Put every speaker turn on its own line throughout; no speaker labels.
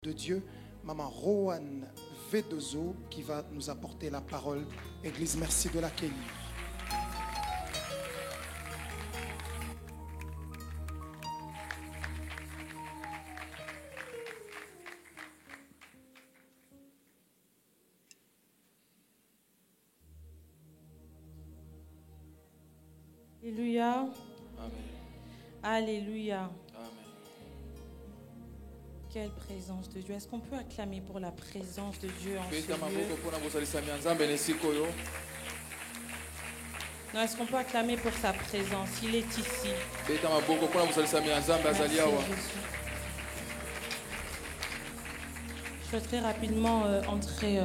de Dieu, Maman Rowan Vedozo, qui va nous apporter la parole. Église, merci de l'accueillir.
Alléluia.
Amen.
Alléluia.
Amen.
Quelle présence de Dieu. Est-ce qu'on peut acclamer pour la présence de Dieu en ce
Beta
lieu?
maboko pona bosalisa mianzambe nesiko yo.
Non, est-ce qu'on peut acclamer pour sa présence? Il est ici.
Beta maboko pona bosalisa mianzambe
Merci,
azali awa.
Jésus. Je souhaiterais rapidement entrer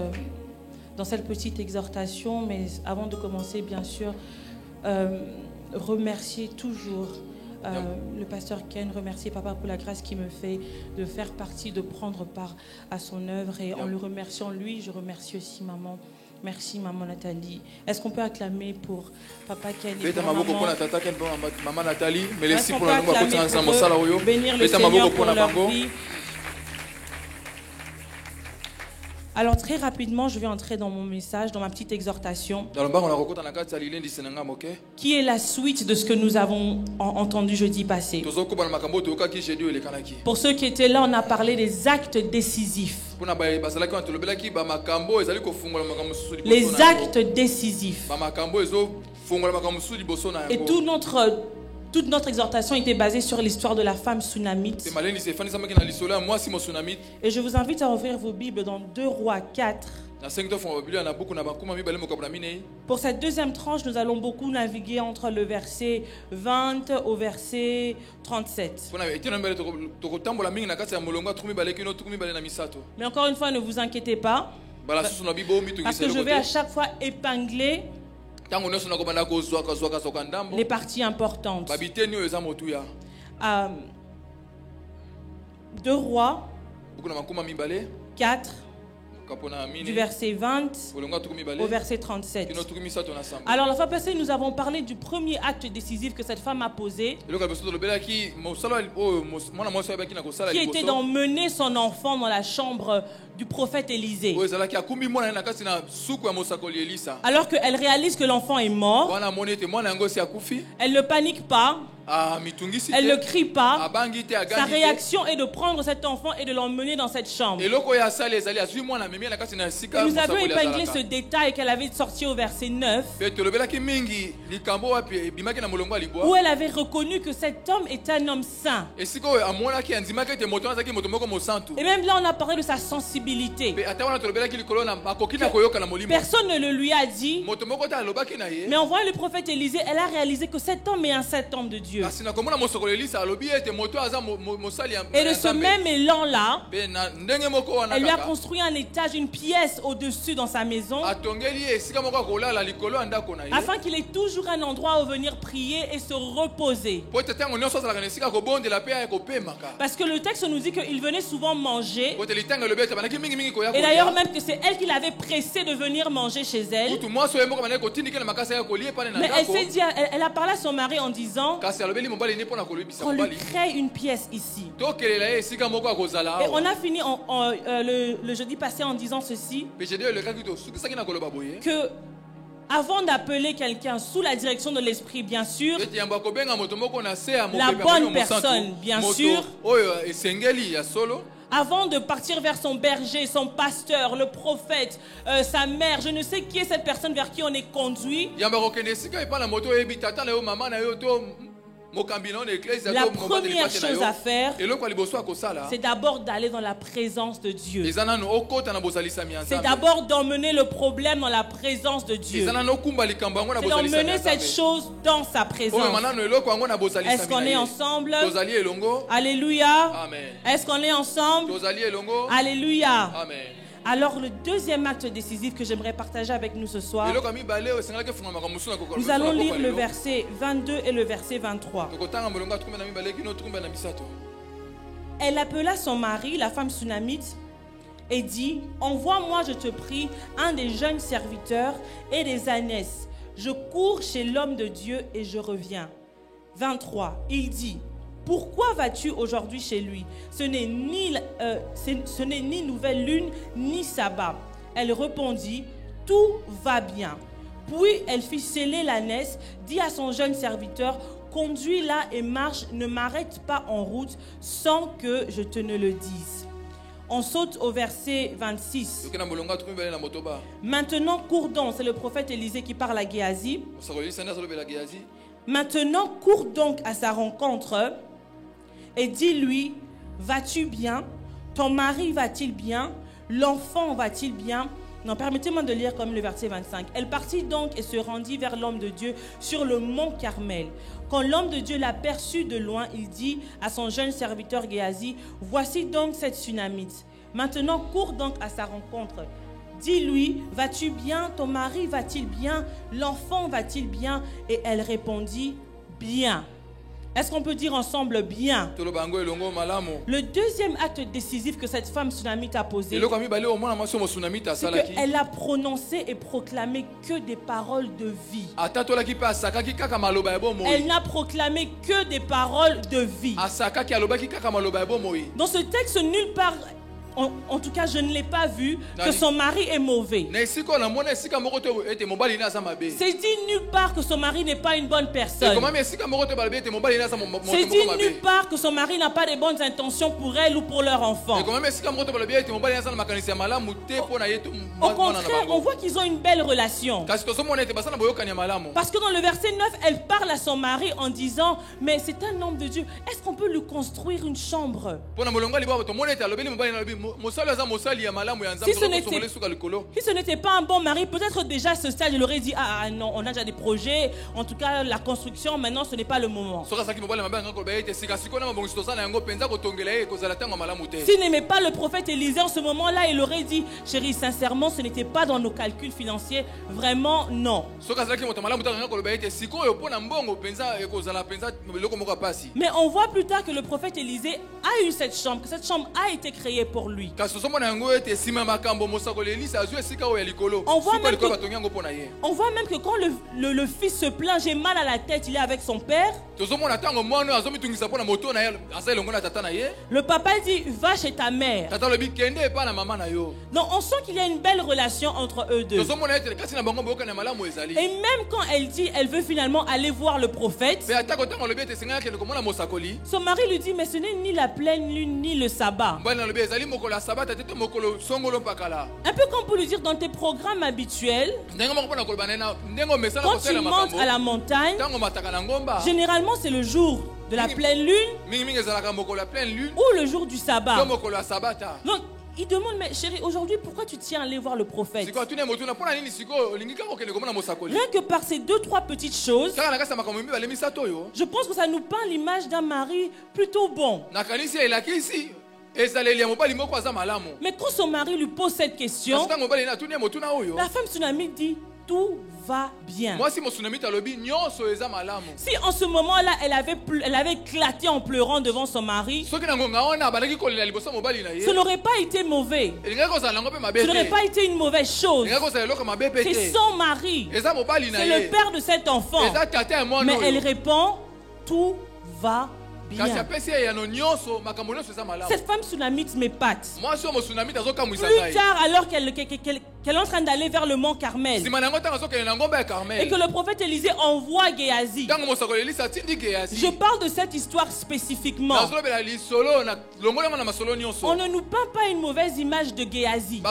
dans cette petite exhortation, mais avant de commencer, bien sûr, remercier toujours le pasteur Ken, remercier Papa pour la grâce qu'il me fait de faire partie, de prendre part à son œuvre. Et en le remerciant lui, je remercie aussi maman. Merci maman Nathalie. Est-ce qu'on peut acclamer pour Papa Ken et pour maman?
Maman Nathalie,
merci pour la bénir le Seigneur pour leur vie. Alors très rapidement, je vais entrer dans mon message, dans ma petite exhortation, qui est la suite de ce que nous avons entendu jeudi passé. Pour ceux qui étaient là, on a parlé des actes décisifs. Les actes décisifs. Et toute notre exhortation était basée sur l'histoire de la femme Sunamite. Et je vous invite à ouvrir vos Bibles dans 2 Rois 4. Pour cette deuxième tranche, nous allons beaucoup naviguer entre le verset 20 au verset 37. Mais encore une fois, ne vous inquiétez pas, parce que je vais à chaque fois épingler les parties importantes. 2 Rois 4, du verset 20 au verset 37. Alors la fois passée, nous avons parlé du premier acte décisif que cette femme a posé, qui était d'emmener son enfant dans la chambre du prophète Élisée. Alors qu'elle réalise que l'enfant est mort, elle ne panique pas, elle ne crie pas. Sa réaction est de prendre cet enfant et de l'emmener dans cette chambre. Et nous avions épinglé ce détail qu'elle avait sorti au verset 9, où elle avait reconnu que cet homme est un homme saint. Et même là, on a parlé de sa sensibilité. Personne ne le lui a dit. Mais en voyant le prophète Élisée, elle a réalisé que cet homme est un saint homme de Dieu. Et de ce même élan-là, elle lui a construit un étage, une pièce au-dessus dans sa maison, afin qu'il ait toujours un endroit où venir prier et se reposer. Parce que le texte nous dit qu'il venait souvent manger. Et d'ailleurs même que c'est elle qui l'avait pressé de venir manger chez elle. Mais elle s'est dit, elle a parlé à son mari en disant qu'on lui crée une pièce ici. Et on a fini le jeudi passé en disant ceci, que avant d'appeler quelqu'un sous la direction de l'esprit, bien sûr, la bonne personne, bien sûr, avant de partir vers son berger, son pasteur, le prophète, sa mère, je ne sais qui est cette personne vers qui on est conduit, la première chose à faire, c'est d'abord d'aller dans la présence de Dieu. C'est d'abord d'emmener le problème dans la présence de Dieu. C'est d'emmener cette chose dans sa présence. Est-ce qu'on est ensemble? Alléluia. Est-ce qu'on est ensemble? Alléluia. Alors le deuxième acte décisif que j'aimerais partager avec nous ce soir, nous allons lire le verset 22 et le verset 23. Elle appela son mari, la femme Sunamite, et dit: envoie-moi, je te prie, un des jeunes serviteurs et des ânesses. Je cours chez l'homme de Dieu et je reviens. 23. Il dit: pourquoi vas-tu aujourd'hui chez lui? Ce n'est ni nouvelle lune, ni sabbat. Elle répondit, tout va bien. Puis elle fit sceller l'ânesse, dit à son jeune serviteur, conduis-la et marche, ne m'arrête pas en route sans que je te ne le dise. On saute au verset 26. Maintenant cours donc, c'est le prophète Élisée qui parle à Géasi. Maintenant cours donc à sa rencontre et dis-lui, vas-tu bien? Ton mari va-t-il bien? L'enfant va-t-il bien? Non, permettez-moi de lire comme le verset 25. Elle partit donc et se rendit vers l'homme de Dieu sur le mont Carmel. Quand l'homme de Dieu l'aperçut de loin, il dit à son jeune serviteur Géasi, voici donc cette Sunamite. Maintenant, cours donc à sa rencontre. Dis-lui, vas-tu bien? Ton mari va-t-il bien? L'enfant va-t-il bien? Et elle répondit, bien. Est-ce qu'on peut dire ensemble bien? Le deuxième acte décisif que cette femme Sunamite a posé, c'est qu'elle a prononcé et proclamé que des paroles de vie. Elle n'a proclamé que des paroles de vie. Dans ce texte, nulle part, en tout cas, je ne l'ai pas vu que son mari est mauvais. C'est dit nulle part que son mari n'est pas une bonne personne. C'est dit nulle part que son mari n'a pas de bonnes intentions pour elle ou pour leur enfant. Au contraire, on voit qu'ils ont une belle relation. Parce que dans le verset 9, elle parle à son mari en disant, mais c'est un homme de Dieu, est-ce qu'on peut lui construire une chambre? Si ce n'était pas un bon mari, peut-être déjà à ce stade, il aurait dit, ah non, on a déjà des projets, en tout cas la construction, maintenant ce n'est pas le moment. S'il n'aimait pas le prophète Élisée en ce moment-là, il aurait dit, chérie, sincèrement, ce n'était pas dans nos calculs financiers, vraiment non. Mais on voit plus tard que le prophète Élisée a eu cette chambre, que cette chambre a été créée pour lui. On voit même que quand le fils se plaint, j'ai mal à la tête, il est avec son père. Le papa dit, va chez ta mère. Donc on sent qu'il y a une belle relation entre eux deux. Et même quand elle dit, elle veut finalement aller voir le prophète, son mari lui dit, mais ce n'est ni la pleine lune ni le sabbat. Un peu comme pour lui dire, dans tes programmes habituels, quand tu montes à la montagne, généralement c'est le jour de la pleine lune ou le jour du sabbat. Donc il demande, mais chérie, aujourd'hui pourquoi tu tiens à aller voir le prophète? Rien que par ces 2-3 petites choses, je pense que ça nous peint l'image d'un mari plutôt bon. Mais quand son mari lui pose cette question, la femme Sunamite dit, tout va bien. Si en ce moment-là, elle avait éclaté en pleurant devant son mari, ce n'aurait pas été mauvais. Ce n'aurait pas été une mauvaise chose. C'est son mari. C'est le père de cet enfant. Mais elle répond, tout va bien. Cette femme Sunamite m'épate. Plus tard, alors qu'elle est en train d'aller vers le mont Carmel, et que le prophète Élisée envoie Géasi, je parle de cette histoire spécifiquement. On ne nous peint pas une mauvaise image de Géasi.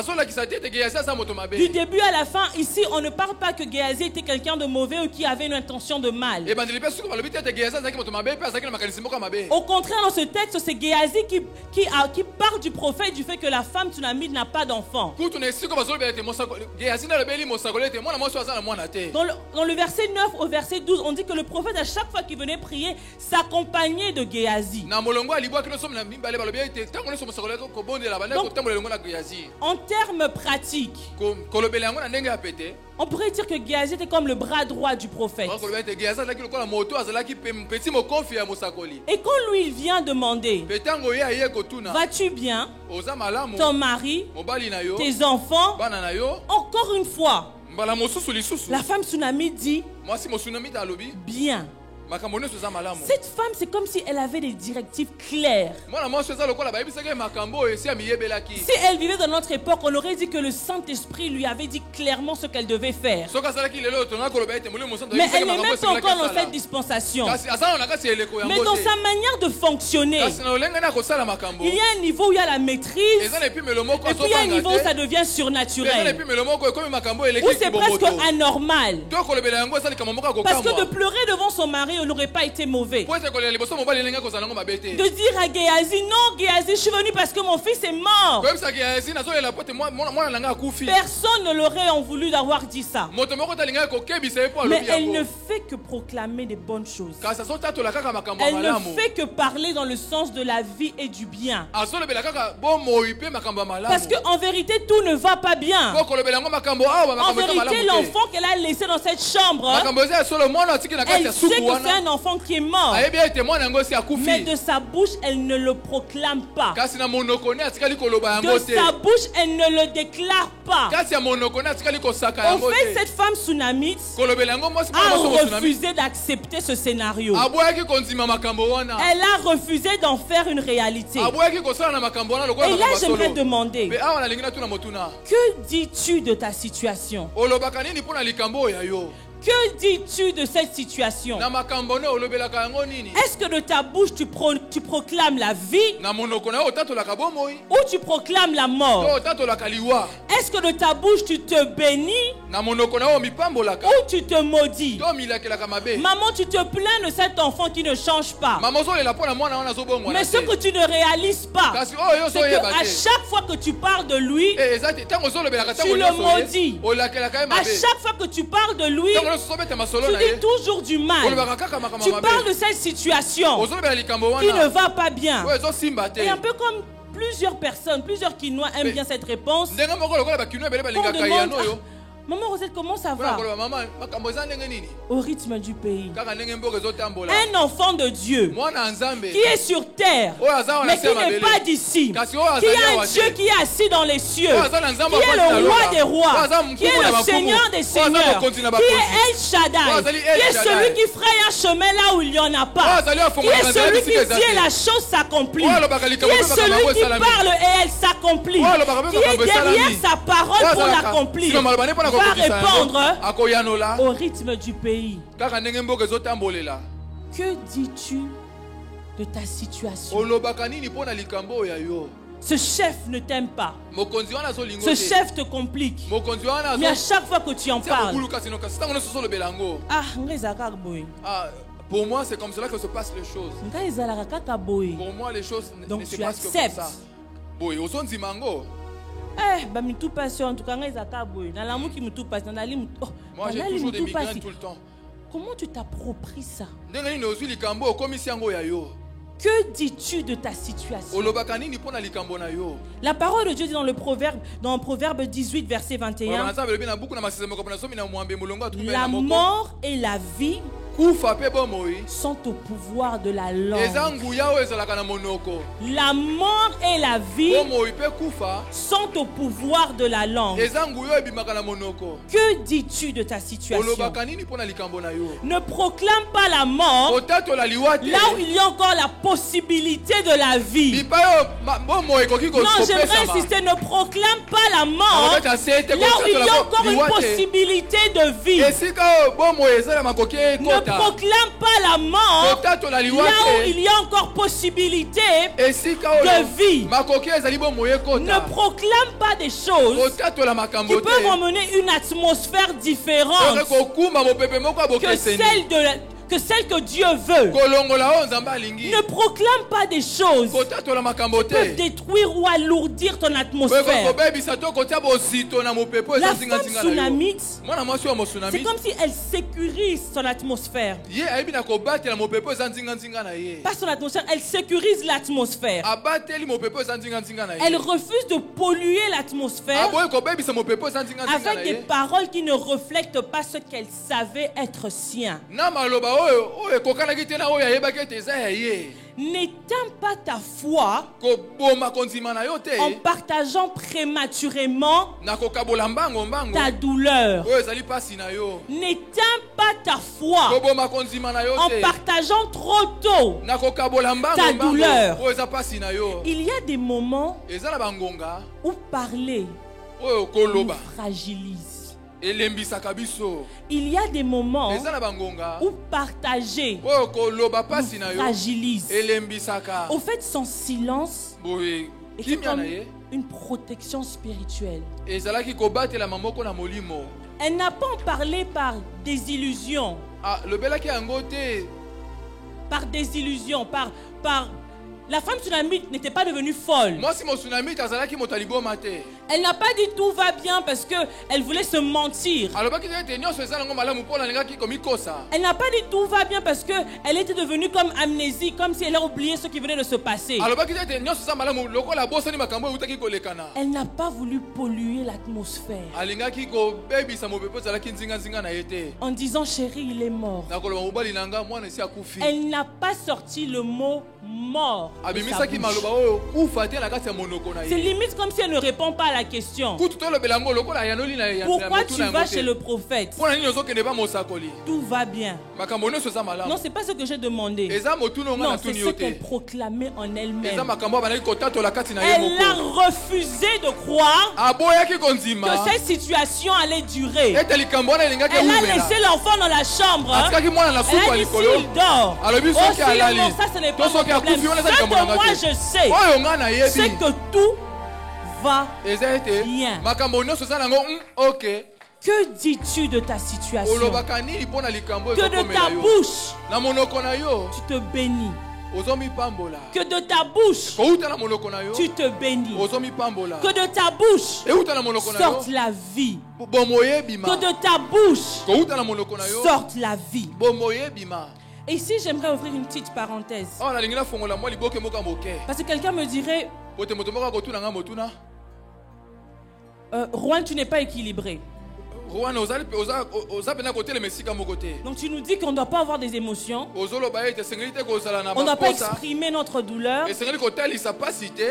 Du début à la fin, ici, on ne parle pas que Géasi était quelqu'un de mauvais ou qui avait une intention de mal. Au contraire, dans ce texte, c'est Géasi qui parle du prophète, du fait que la femme Sunamite n'a pas d'enfant. Dans le verset 9 au verset 12, on dit que le prophète, à chaque fois qu'il venait prier, s'accompagnait de Géasi. En termes pratiques, on pourrait dire que Géasi était comme le bras droit du prophète. Et quand lui il vient demander, vas-tu bien? Ton mari, tes enfants? Encore une fois, la femme Sunamite dit, bien. Cette femme, c'est comme si elle avait des directives claires. Si elle vivait dans notre époque, on aurait dit que le Saint-Esprit lui avait dit clairement ce qu'elle devait faire. Mais elle n'est même pas encore dans cette dispensation. Mais dans sa manière de fonctionner, il y a un niveau où il y a la maîtrise, et puis il y a un niveau où ça devient surnaturel, où c'est presque anormal. Parce que de pleurer devant son mari n'aurait pas été mauvais. De dire à Géhazi, non Géhazi, je suis venu parce que mon fils est mort. Personne ne l'aurait en voulu d'avoir dit ça. Mais elle ne fait que proclamer des bonnes choses. Elle ne fait que parler dans le sens de la vie et du bien. Parce qu'en vérité, tout ne va pas bien. En vérité, l'enfant qu'elle a laissé dans cette chambre, elle sait que c'est un enfant qui est mort. Mais de sa bouche, elle ne le proclame pas. De sa bouche, elle ne le déclare pas. En fait, cette femme Sunamite a refusé d'accepter ce scénario. Elle a refusé d'en faire une réalité. Et là, j'aimerais demander, que dis-tu de ta situation? Que dis-tu de cette situation? Est-ce que de ta bouche tu proclames la vie ou tu proclames la mort? Est-ce que de ta bouche tu te bénis ou tu te maudis? Maman, tu te plains de cet enfant qui ne change pas. Mais ce que tu ne réalises pas, c'est qu'à chaque fois que tu parles de lui, tu le maudis. À chaque fois que tu parles de lui, tu dis toujours du mal. Tu parles de cette situation qui ne va pas bien. Et un peu comme plusieurs personnes, plusieurs Quinois aiment bien cette réponse. On demande, Maman Rosette, comment ça va? Au rythme du pays. Un enfant de Dieu qui est sur terre, mais qui n'est pas d'ici, qui a un Dieu qui est assis dans les cieux, qui est le roi des rois, qui est le Seigneur des seigneurs, qui est El Shaddai, qui est celui qui fraye un chemin là où il n'y en a pas, qui est celui qui dit et la chose s'accomplit, qui est celui qui parle et elle s'accomplit, qui est derrière sa parole pour l'accomplir, va répondre au rythme du pays. Que dis-tu de ta situation? Ce chef ne t'aime pas. Ce chef te complique. Mais à chaque fois que tu en parles,
pour moi, c'est comme cela que se passent les choses. Pour moi, les choses
donc tu acceptes.
Moi, j'ai toujours des migraines tout le temps.
Comment tu t'appropries ça? Que dis-tu de ta situation? La parole de Dieu dit dans Proverbe 18, verset 21, la mort et la vie sont au pouvoir de la langue. La mort et la vie sont au pouvoir de la langue. Que dis-tu de ta situation? Ne proclame pas la mort là où il y a encore la possibilité de la vie. Non, j'aimerais insister, ne proclame pas la mort là où il y a encore une possibilité de vie. Ne proclame pas la mort là où il y a encore possibilité de vie. Ne proclame pas des choses qui peuvent emmener une atmosphère différente que celle que Dieu veut. Ne proclame pas des choses qui peuvent détruire ou alourdir ton atmosphère. La femme Sunamite, c'est comme si elle sécurise son atmosphère. Pas son atmosphère, elle sécurise l'atmosphère. Elle refuse de polluer l'atmosphère avec des paroles qui ne reflètent pas ce qu'elle savait être sien. N'éteins pas ta foi en partageant prématurément ta douleur. N'éteins pas ta foi en partageant trop tôt ta douleur. Il y a des moments où parler nous fragilise. Il y a des moments où partager nous fragilise. Au fait, son silence est comme une protection spirituelle. Elle n'a pas parlé par désillusion. Par désillusion, par la femme tsunamite n'était pas devenue folle. Elle n'a pas dit tout va bien parce qu'elle voulait se mentir. Elle n'a pas dit tout va bien parce qu'elle était devenue comme amnésie, comme si elle a oublié ce qui venait de se passer. Elle n'a pas voulu polluer l'atmosphère en disant chérie il est mort. Elle n'a pas sorti le mot mort. C'est limite comme si elle ne répond pas à la question. Pourquoi tu vas chez le prophète? Tout va bien. Non, c'est pas ce que j'ai demandé. Non, c'est ce qu'elle proclamait en elle-même. Elle a refusé de croire que cette situation allait durer. Elle a laissé l'enfant dans la chambre. Elle a dit s'il dort, ça ce n'est pas mon problème. Ce que moi je sais, c'est que tout va bien. Que dis-tu de ta situation? Que de ta bouche tu te bénis. Que de ta bouche tu te bénis. Que de ta bouche sorte la vie. Que de ta bouche sorte la vie. Et ici, j'aimerais ouvrir une petite parenthèse. Parce que quelqu'un me dirait Rouen, tu n'es pas équilibré. Donc tu nous dis qu'on ne doit pas avoir des émotions. On ne doit pas exprimer notre douleur. Il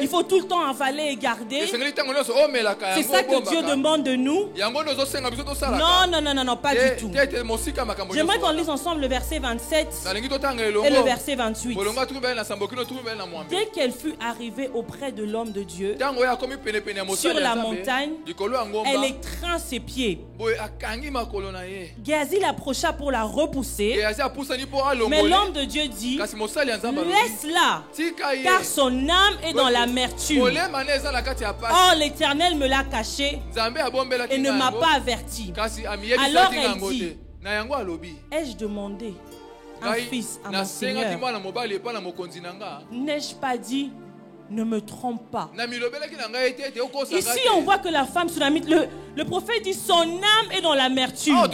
faut tout le temps avaler et garder. C'est ça que Dieu demande de nous. Non, pas du tout. J'aimerais qu'on lise ensemble le verset 27 et le verset 28. Dès qu'elle fut arrivée auprès de l'homme de Dieu sur la montagne, elle étreint ses pieds. Géasi l'approcha pour la repousser, mais l'homme de Dieu dit laisse-la, car son âme est dans l'amertume. Or l'Éternel me l'a caché et ne m'a pas averti. Alors elle dit ai-je demandé un fils à mon Seigneur? N'ai-je pas dit ne me trompe pas? Ici, on voit que la femme tsunamite, le prophète dit son âme est dans l'amertume. Son âme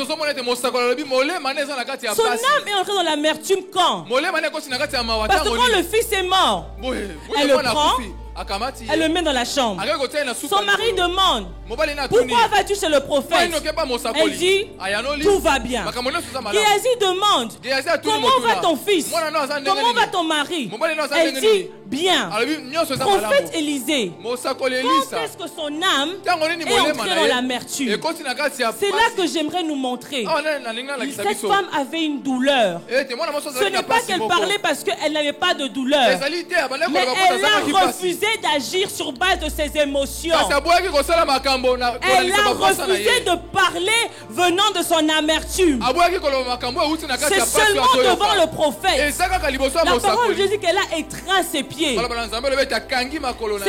est entrée dans l'amertume quand? Parce que quand le fils est mort, elle le prend, elle le met dans la chambre. Son mari demande pourquoi vas-tu chez le prophète? Elle dit tout va bien. Géasi demande comment va ton fils? Comment va ton mari? Elle dit bien. Prophète Élisée, quand est-ce que son âme est entrée dans l'amertume? C'est là que j'aimerais nous montrer. Cette femme avait une douleur. Ce n'est pas qu'elle parlait parce qu'elle n'avait pas de douleur, mais elle a refusé d'agir sur base de ses émotions. Elle a refusé de parler venant de son amertume. C'est seulement devant le prophète. La parole de Dieu dit qu'elle a étreint ses pieds. C'est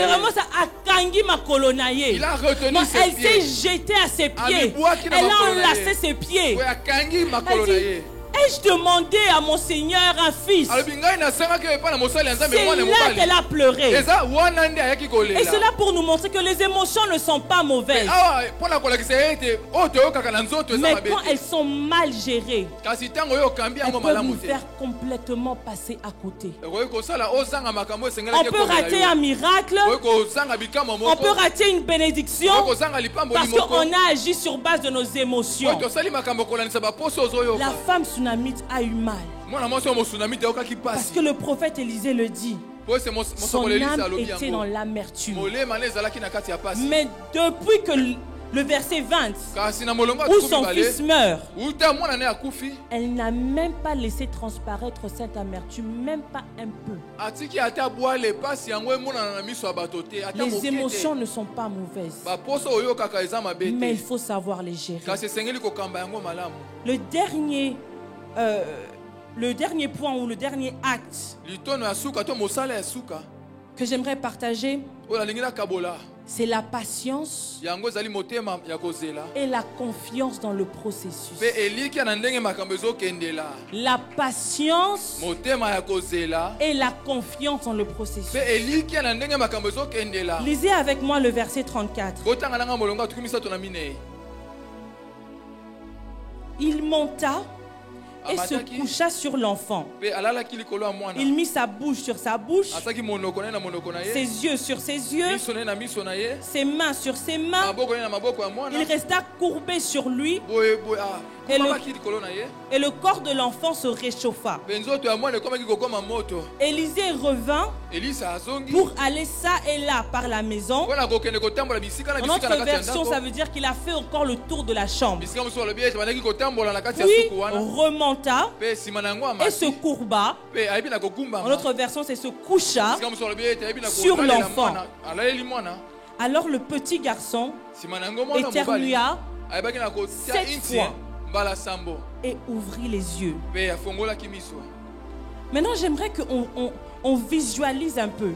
vraiment ça, akangi makolonaye. Elle s'est jetée à ses pieds. Elle a enlacé ses pieds. Elle dit ai-je demandé à mon Seigneur un fils? C'est là qu'elle a pleuré. Et c'est là pour nous montrer que les émotions ne sont pas mauvaises. Mais quand elles sont mal gérées, elles peuvent nous faire complètement passer à côté. On peut rater un miracle. On peut rater une bénédiction parce qu'on a agi sur base de nos émotions. La femme tsunamite a eu mal. Parce que le prophète Élisée le dit. Son âme était dans l'amertume. Mais depuis que le verset 20, où son fils meurt, elle n'a même pas laissé transparaître cette amertume, même pas un peu. Les émotions ne sont pas mauvaises, mais il faut savoir les gérer. Le dernier point ou le dernier acte que j'aimerais partager, c'est la patience et la confiance dans le processus. La patience et la confiance dans le processus. Lisez avec moi le verset 34. Il monta et se coucha sur l'enfant. Il mit sa bouche sur sa bouche, ses yeux sur ses yeux, ses mains sur ses mains. Il resta courbé sur lui et le corps de l'enfant se réchauffa. Élisée revint pour aller ça et là par la maison. Dans notre version, ça veut dire qu'il a fait encore le tour de la chambre. Puis remonta et se courba. Dans notre version, c'est se coucha sur l'enfant. Alors le petit garçon éternua 7 fois et ouvrit les yeux. Maintenant, j'aimerais qu'on visualise un peu.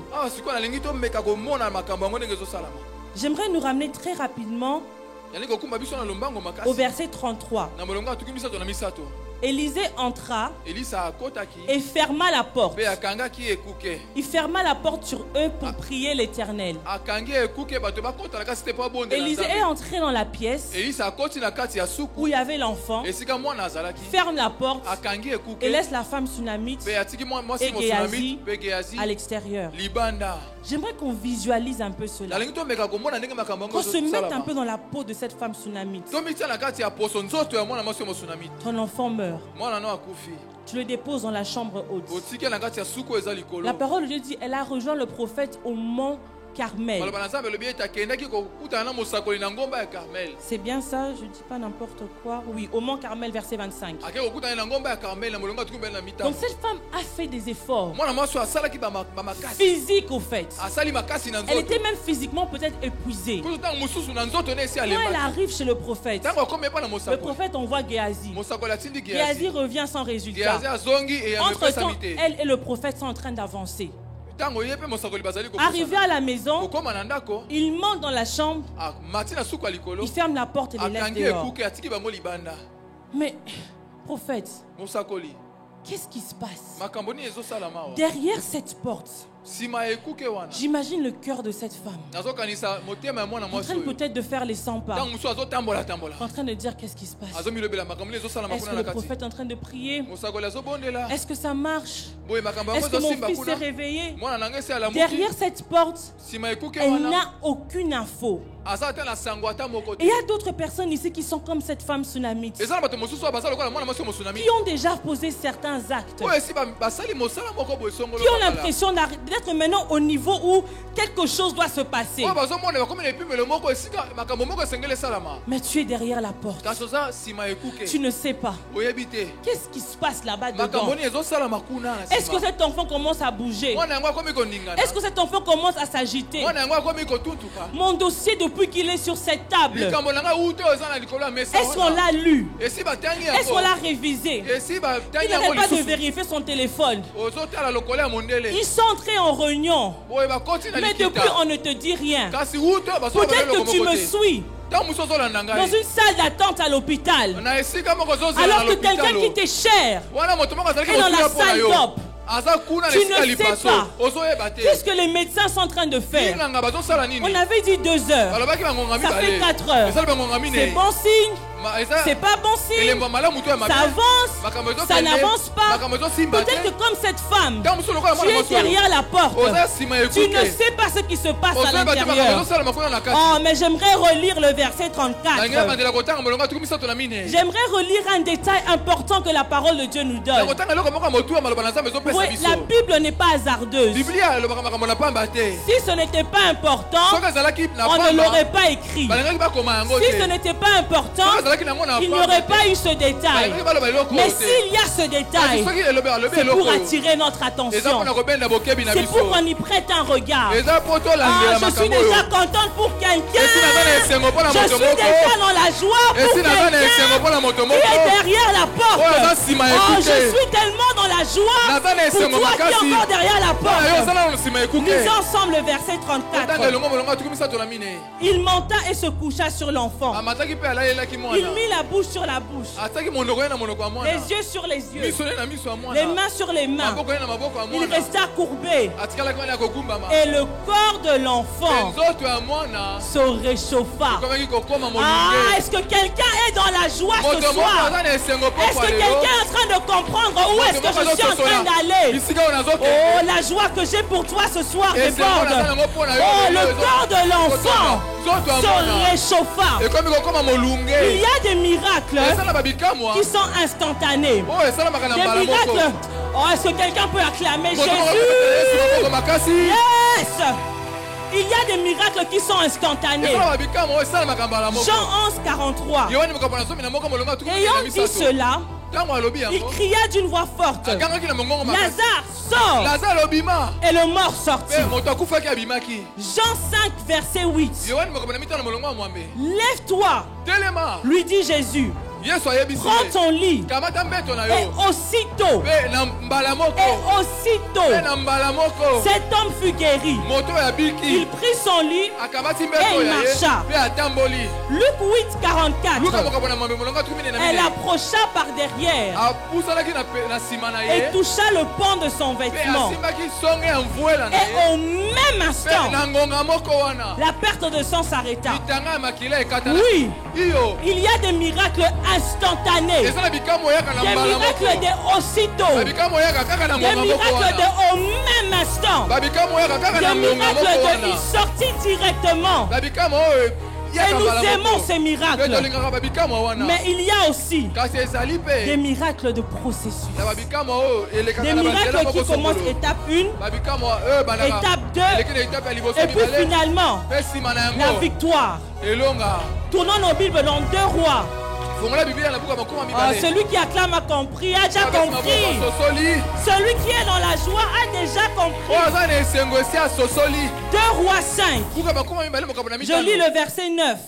J'aimerais nous ramener très rapidement au verset 33. Élisée entra et ferma la porte. Il ferma la porte sur eux pour prier l'Éternel. Élisée est entré dans la pièce où il y avait l'enfant, ferme la porte et laisse la femme sunamite et Géhazi à l'extérieur. J'aimerais qu'on visualise un peu cela. Qu'on se mette un peu dans la peau de cette femme sunamite. Ton enfant meurt. Tu le déposes dans la chambre haute. La parole de Dieu dit, elle a rejoint le prophète au mont Carmel. C'est bien ça, je ne dis pas n'importe quoi. Oui, au mont Carmel, verset 25. Donc cette femme a fait des efforts physiques au fait. Elle était même physiquement peut-être épuisée. Quand elle arrive chez le prophète envoie Géhazi. Géhazi revient sans résultat. Entre-temps, elle et le prophète sont en train d'avancer. Arrivé à la maison, il monte dans la chambre, il ferme la porte et les laisse dehors. Mais, prophète, qu'est-ce qui se passe derrière cette porte? J'imagine le cœur de cette femme en train peut-être de faire les 100 pas, en train de dire qu'est-ce qui se passe. Est-ce que le prophète est en train de prier? Est-ce que ça marche? Est-ce que mon fils s'est réveillé? Derrière cette porte, elle n'a aucune info. Et il y a d'autres personnes ici qui sont comme cette femme sunamite, qui ont déjà posé certains actes, qui ont l'impression d'être maintenant au niveau où quelque chose doit se passer. Mais tu es derrière la porte. Tu ne sais pas. Qu'est-ce qui se passe là-bas dedans? Est-ce que cet enfant commence à bouger? Est-ce que cet enfant commence à s'agiter? Mon dossier depuis qu'il est sur cette table, est-ce qu'on l'a lu? Est-ce qu'on l'a révisé? Il n'arrête pas de vérifier son téléphone. Ils sont entrés en réunion, mais depuis on ne te dit rien. Peut-être que tu me suis dans une salle d'attente à l'hôpital, alors que quelqu'un qui t'est cher est dans la salle d'op. Tu ne sais pas qu'est-ce que les médecins sont en train de faire. On avait dit 2 heures, ça fait 4 heures. C'est bon signe. C'est pas bon signe. Ça avance, ça n'avance pas. Peut-être que comme cette femme, tu es derrière la porte. Tu ne sais pas ce qui se passe à l'intérieur. Oh, mais j'aimerais relire le verset 34. J'aimerais relire un détail important que la parole de Dieu nous donne. Oui, la Bible n'est pas hasardeuse. Si ce n'était pas important, on ne l'aurait pas écrit. Si ce n'était pas important, il n'y aurait pas eu ce détail. Mais s'il y a ce détail, c'est pour attirer notre attention. C'est pour qu'on y prête un regard. Je suis déjà contente pour quelqu'un. Je suis déjà dans la joie pour quelqu'un qui est derrière la porte. Oh, je suis tellement dans la joie pour toi qui est encore derrière la porte. Lisons ensemble le verset 34. Il monta et se coucha sur l'enfant. Il mit la bouche sur la bouche, les yeux sur les yeux, les mains sur les mains. Il resta courbé et le corps de l'enfant se réchauffa. Ah, est-ce que quelqu'un est dans la joie ce soir? Est-ce que quelqu'un est en train de comprendre où est-ce que je suis en train d'aller? Oh, la joie que j'ai pour toi ce soir déborde. Oh, le corps de l'enfant se réchauffa. Il y a des miracles qui sont instantanés. Des miracles. Oh, est-ce que quelqu'un peut acclamer Jésus? Yes! Il y a des miracles qui sont instantanés. Jean 11, 43. Ayant dit cela, il cria d'une voix forte, Lazare, sort! Et le mort sortit. Jean 5, verset 8. Lève-toi, lui dit Jésus. Prends ton lit. Et aussitôt, cet homme fut guéri. Il prit son lit et il marcha. Luc 8, 44. Elle approcha par derrière et toucha le pan de son vêtement. Et au même instant, la perte de sang s'arrêta. Oui, il y a des miracles instantanés, des miracles de aussitôt, des miracles de au même instant, des miracles de il sortit directement. Et nous aimons ces miracles. Mais il y a aussi des miracles de processus. Des miracles qui commencent étape 1, étape 2, et puis finalement, la victoire. Tournons nos Bibles dans 2 Rois. Celui qui acclame a compris, a déjà compris. Celui qui est dans la joie a déjà compris. 2 Rois 5. Je lis le verset 9.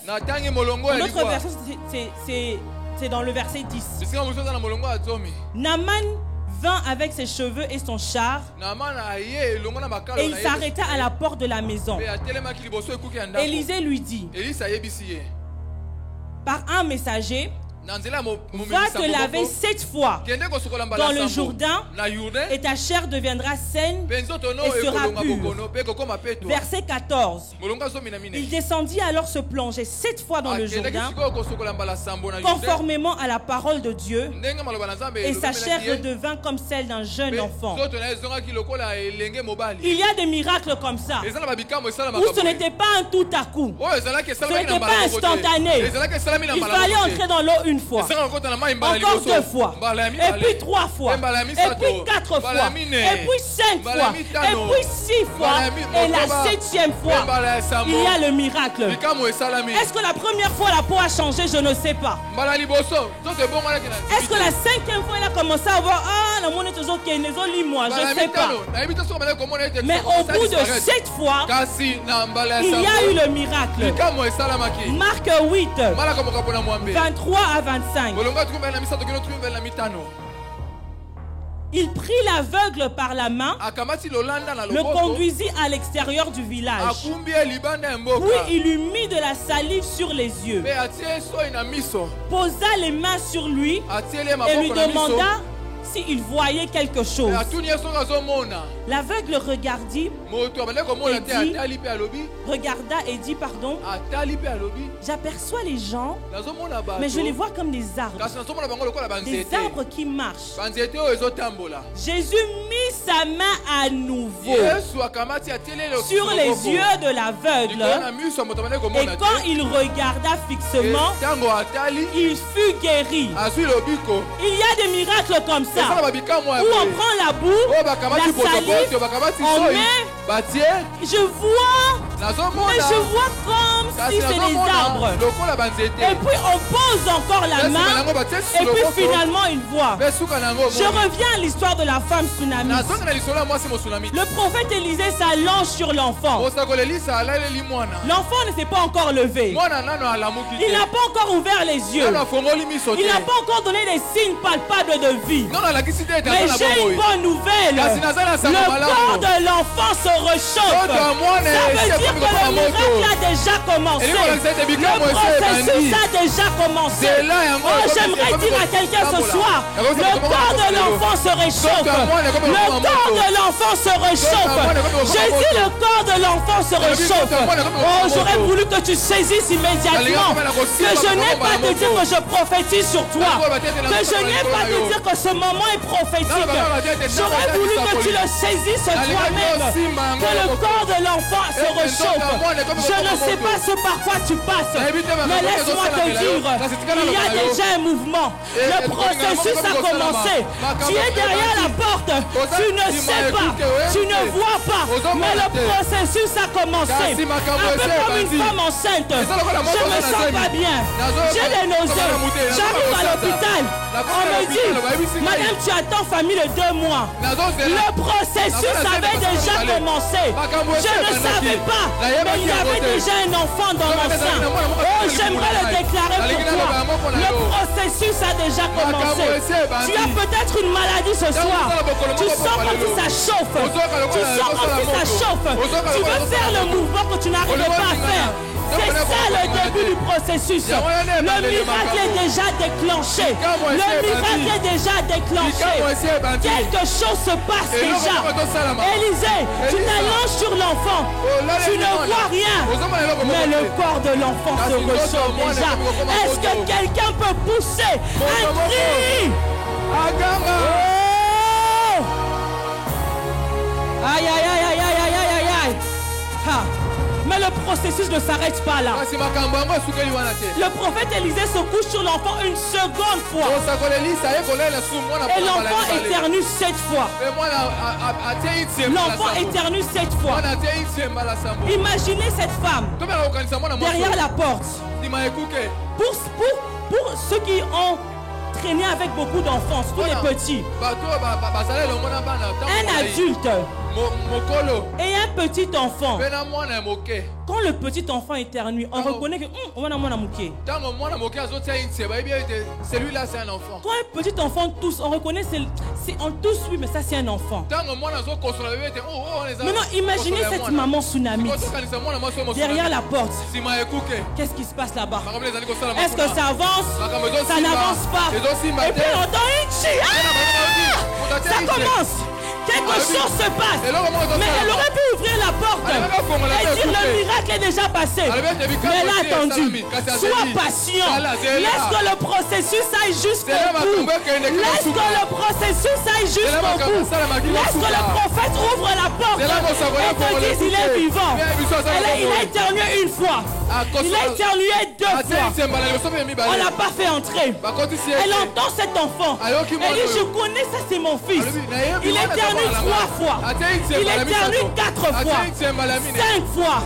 Notre verset, c'est dans le verset 10. Naaman vint avec ses cheveux et son char, et il s'arrêta à la porte de la maison. Élisée lui dit par un messager, va te laver 7 fois dans le Jourdain et ta chair deviendra saine et sera pure. Verset 14. Il descendit alors se plonger 7 fois dans le Jourdain conformément à la parole de Dieu, et sa chair redevint comme celle d'un jeune enfant. Il y a des miracles comme ça où ce n'était pas un tout à coup, ce n'était pas instantané. Il fallait entrer dans l'eau une fois, encore 2 fois, et puis 3 fois, et puis 4 fois, et puis 5 fois, et puis 6 fois, et la 7e fois, il y a le miracle. Est-ce que la première fois la peau a changé? Je ne sais pas. Est-ce que la 5e fois elle a commencé à voir, la monnaie toujours qui est moi, je ne sais pas. Mais au bout de 7 fois, il y a eu le miracle. Marc 8, 23 à 25. Il prit l'aveugle par la main, le conduisit à l'extérieur du village. Puis il lui mit de la salive sur les yeux, posa les mains sur lui et lui demanda s'il voyait quelque chose. L'aveugle regardit, regarda et dit pardon. J'aperçois les gens, mais je les vois comme des arbres. Des arbres qui marchent. Jésus mit sa main à nouveau sur les yeux de l'aveugle. Et quand il regarda fixement, il fut guéri. Il y a des miracles comme ça, où on prend la boue, la salive, on met, je vois, mais je vois comme si c'est des arbres. Et puis on pose encore la main, et puis finalement il voit. Je reviens à l'histoire de la femme tsunamite. Le prophète Élisée s'allonge sur l'enfant. L'enfant ne s'est pas encore levé. Il n'a pas encore ouvert les yeux. Il n'a pas encore donné des signes palpables de vie. Mais j'ai une bonne nouvelle. Le corps de l'enfant se réchauffe. Ça veut dire que le miracle a déjà commencé. Le processus a déjà commencé. Oh, j'aimerais dire à quelqu'un ce soir, le corps de l'enfant se réchauffe. Le corps de l'enfant se réchauffe. J'ai dit le corps de l'enfant se réchauffe. Oh, j'aurais voulu que tu saisisses immédiatement que je n'ai pas te dire que je prophétise sur toi, que je n'ai pas te dire que ce moment est prophétique. J'aurais voulu que tu le saisisses toi-même, que le corps de l'enfant se réchauffe. Je ne sais pas ce par quoi tu passes, mais laisse-moi te dire, il y a déjà un mouvement. Le processus a commencé. Tu es derrière la porte, tu ne sais pas, tu ne vois pas, mais le processus a commencé. Un peu comme une femme enceinte. Je me sens pas bien. J'ai des nausées. J'arrive à l'hôpital. On me dit, madame, tu attends famille de 2 mois. Le processus avait déjà commencé. Je ne savais pas, mais il y avait déjà un enfant dans mon sein. Oh, j'aimerais le déclarer pour toi. Le processus a déjà commencé. Tu as peut-être une maladie ce soir. Tu sens comme si ça chauffe. Tu sens comme si ça chauffe. Tu veux faire le mouvement que tu n'arrivais pas à faire. C'est ça le début du processus. Le miracle est déjà déclenché. Le miracle est déjà déclenché. Quelque chose se passe déjà. Élisée, tu t'allonges sur l'enfant. Tu ne vois rien. Mais le corps de l'enfant se réchauffe déjà. Est-ce que quelqu'un peut pousser un cri? Oh! Aïe, aïe, aïe, aïe, aïe, aïe, aïe, aïe, aïe. Ha. Mais le processus ne s'arrête pas là. Le prophète Élisée se couche sur l'enfant une seconde fois. Et l'enfant éternue 7 fois. L'enfant éternue 7 fois. Imaginez cette femme derrière la porte. Pour ceux qui ont traîné avec beaucoup d'enfants, tous les petits. Un adulte et un petit enfant. Quand le petit enfant éternue, on reconnaît que celui-là c'est un enfant. Quand un petit enfant tousse, on reconnaît on tousse oui, mais ça c'est un enfant. Maintenant imaginez cette maman tsunamite derrière la porte. Qu'est-ce qui se passe là-bas? Est-ce que ça avance? Ça n'avance pas. Et puis on entend une chi. Ça commence. Quelque chose se passe. Mais elle aurait pu ouvrir la porte et dire le miracle est déjà passé. Mais elle a attendu. Sois patient. Laisse que le processus aille jusqu'au bout. Laisse que le processus aille jusqu'au bout. Laisse que le prophète ouvre la porte et te dise il est vivant. Il a éternué une fois. Il a éternué 2 fois. On ne l'a pas fait entrer. Elle entend cet enfant. Elle dit je connais ça, c'est mon fils. Il éternue 3 fois. Il éternue 4 fois. 5 fois.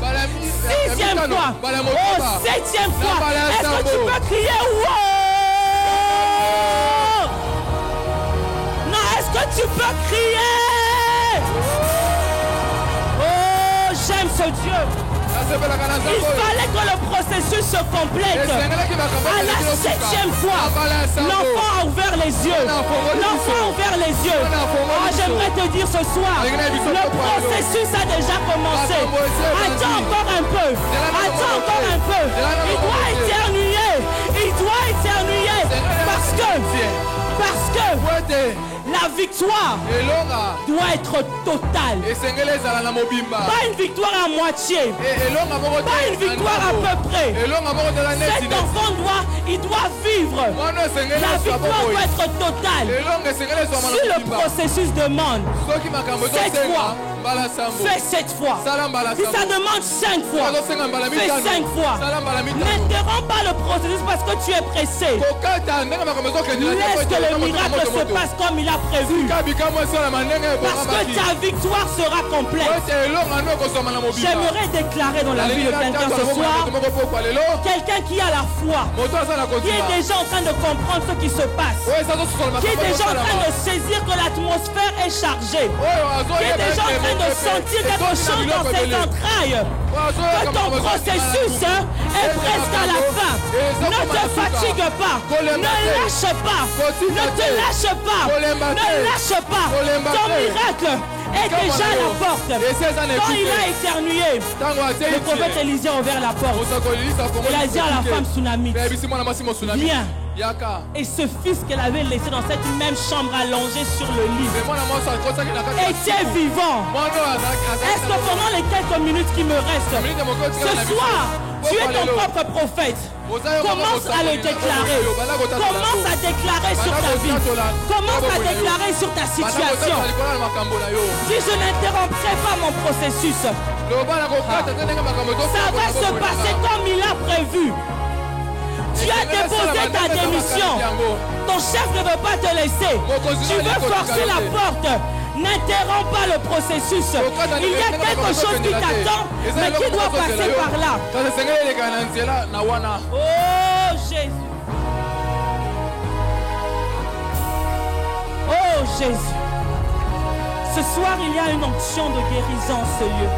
6e fois. Oh, 7e fois. Est-ce que tu peux crier wow? Non, est-ce que tu peux crier? Oh, j'aime ce Dieu. Il fallait que le processus se complète. À la 7e fois, l'enfant a ouvert les yeux. L'enfant a ouvert les yeux. Oh, j'aimerais te dire ce soir, le processus a déjà commencé. Attends encore un peu. Attends encore un peu. Il doit éternuer. Il doit éternuer. Parce que La victoire doit être totale. Pas une victoire à moitié. Pas une victoire à peu près. Cet enfant doit vivre. La victoire doit être totale. Si le processus demande 7 fois, fais 7 fois. Si ça demande 5 fois, fais 5 fois. N'interromps pas le processus parce que tu es pressé. Laisse que le miracle se passe comme il a prévu. Parce que ta victoire sera complète. J'aimerais déclarer dans la vie de quelqu'un ce soir, quelqu'un qui a la foi, qui est déjà en train de comprendre ce qui se passe, qui est déjà en train de saisir que l'atmosphère est chargée, qui est déjà en train de sentir quelque chose dans ses entrailles, que ton processus est presque à la fin. Ne te fatigue pas, ne lâche pas, ne te lâche pas, ne lâche pas. Ton miracle est déjà à la porte. Quand il a éternué, le prophète Élisée a ouvert la porte. Il a dit à la femme Tsunami, viens. Et ce fils qu'elle avait laissé dans cette même chambre allongé sur le lit était vivant. Est-ce que pendant les quelques minutes qui me restent, ce soir, tu es ton propre prophète? Commence à le déclarer. Commence à déclarer sur ta vie. Commence à déclarer sur ta situation. Si je n'interromprai pas mon processus, ça va se passer comme il a prévu. Tu as déposé ta démission. Ton chef ne veut pas te laisser. Tu veux forcer la porte. N'interromps pas le processus. Il y a quelque chose qui t'attend, mais qui doit passer par là. Oh Jésus. Oh Jésus. Ce soir, il y a une onction de guérison en ce lieu.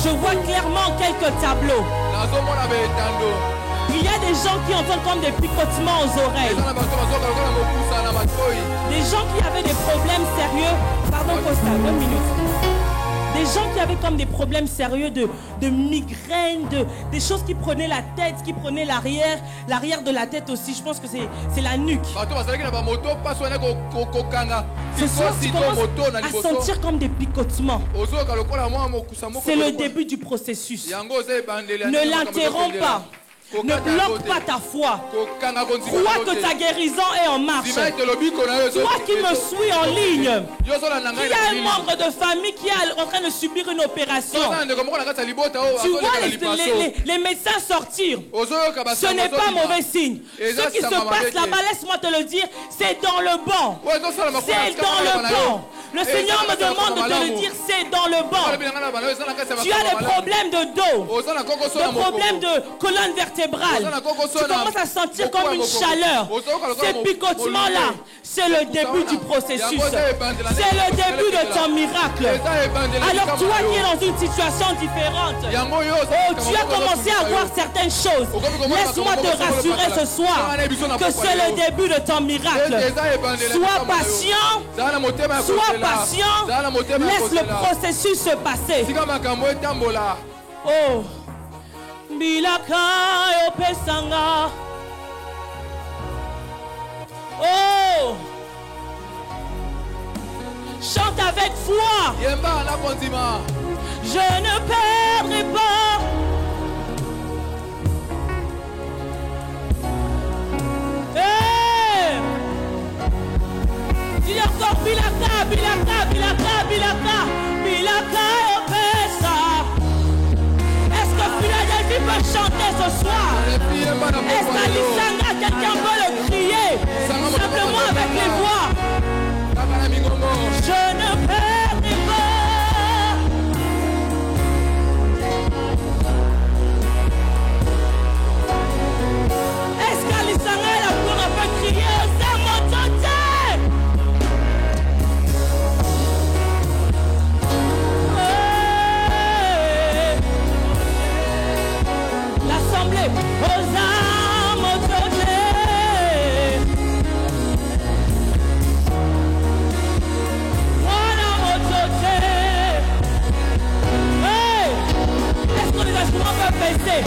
Je vois clairement quelques tableaux. Il y a des gens qui entendent comme des picotements aux oreilles. Des gens qui avaient des problèmes sérieux. Pardon, Costa, 2 minutes. Des gens qui avaient comme des problèmes sérieux de migraines, des choses qui prenaient la tête, qui prenaient l'arrière de la tête aussi. Je pense que c'est la nuque. Ce soir, tu commences à sentir comme des picotements. C'est le début du processus. Ne l'interromps pas. Ne bloque pas ta foi. Crois que ta guérison est en marche. Toi qui me suis en ligne, il y a un membre de famille qui est en train de subir une opération. Tu vois les médecins sortir. Ce n'est pas mauvais signe. Ce qui se passe là-bas, laisse-moi te le dire, c'est dans le banc. C'est dans le banc. Le Seigneur me demande de te le dire, c'est dans le banc. Tu as des problèmes de dos, des problèmes de colonne vertébrale. Tu commences à sentir comme une chaleur. Ces picotements-là, c'est le début du processus. C'est le début de ton miracle. Alors toi qui es dans une situation différente, tu as commencé à voir certaines choses. Laisse-moi te rassurer ce soir que c'est le début de ton miracle. Sois patient. Sois patient. Laisse le processus se passer. Oh. Bilaka opesanga. Oh. Chante avec foi. Je ne perdrai pas. Hey. Dis encore Bilaka, Bilaka, Bilaka, Bilaka, Bilaka opesa. Philadelphie peut chanter ce soir. Est-ce qu'Alisanga, quelqu'un peut le crier simplement avec les voix? Je ne perdrai pas. Est-ce qu'Alisanga et la cour peut crier ça m'entendait? Est-ce que les instruments peuvent baisser?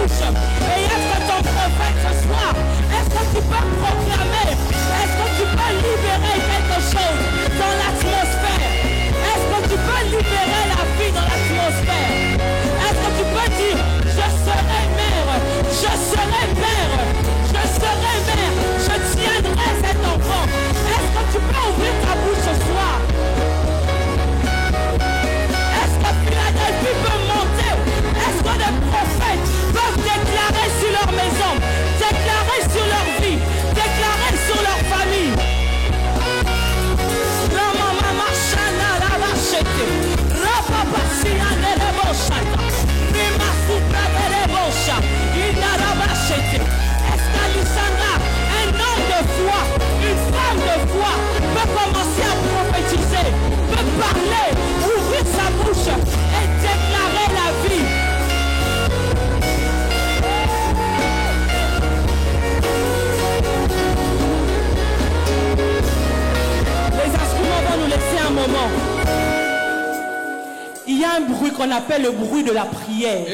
bouche et être ton prophète ce soir? Est-ce que tu peux proclamer? Est-ce que tu peux libérer quelque chose dans l'atmosphère? Est-ce que tu peux libérer la vie dans l'atmosphère? Est-ce que tu peux dire, je serai mère, je serai père, je serai mère, je tiendrai cet enfant? Est-ce que tu peux ouvrir ta bouche ce soir? Est-ce que Philadelphie peut monter? Est-ce que les prophètes peuvent déclarer sur leur maison, déclarer sur leur vie, déclarer sur leur famille? La maman marchana la vachette, la papa siane le bochata, prima supra le bocha, il n'a la vachette. Est-ce qu'Alisandra, un homme de foi, une femme de foi, peut commencer à prophétiser, peut parler, ouvrir sa bouche et déclarer la vie? Les instruments vont nous laisser un moment. Il y a un bruit qu'on appelle le bruit de la prière.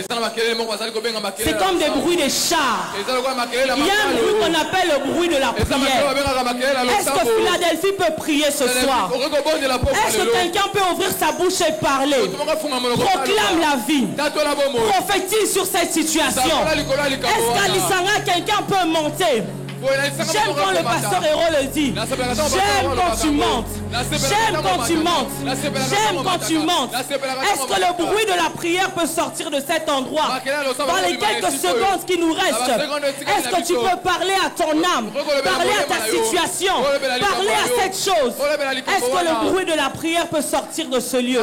C'est comme des bruits des chars. Il y a un bruit qu'on appelle le bruit de la prière. Est-ce que Philadelphie peut prier ce soir? Est-ce que quelqu'un peut ouvrir sa bouche et parler? Proclame la vie. Prophétise sur cette situation. Est-ce qu'Alisanga, quelqu'un peut monter? J'aime quand le pasteur Héros le dit. J'aime quand tu montes. J'aime quand tu montes. J'aime quand tu montes. Est-ce que le bruit de la prière peut sortir de cet endroit? Dans les quelques secondes qui nous restent, est-ce que tu peux parler à ton âme, parler à ta situation, parler à cette chose? Est-ce que le bruit de la prière peut sortir de ce lieu?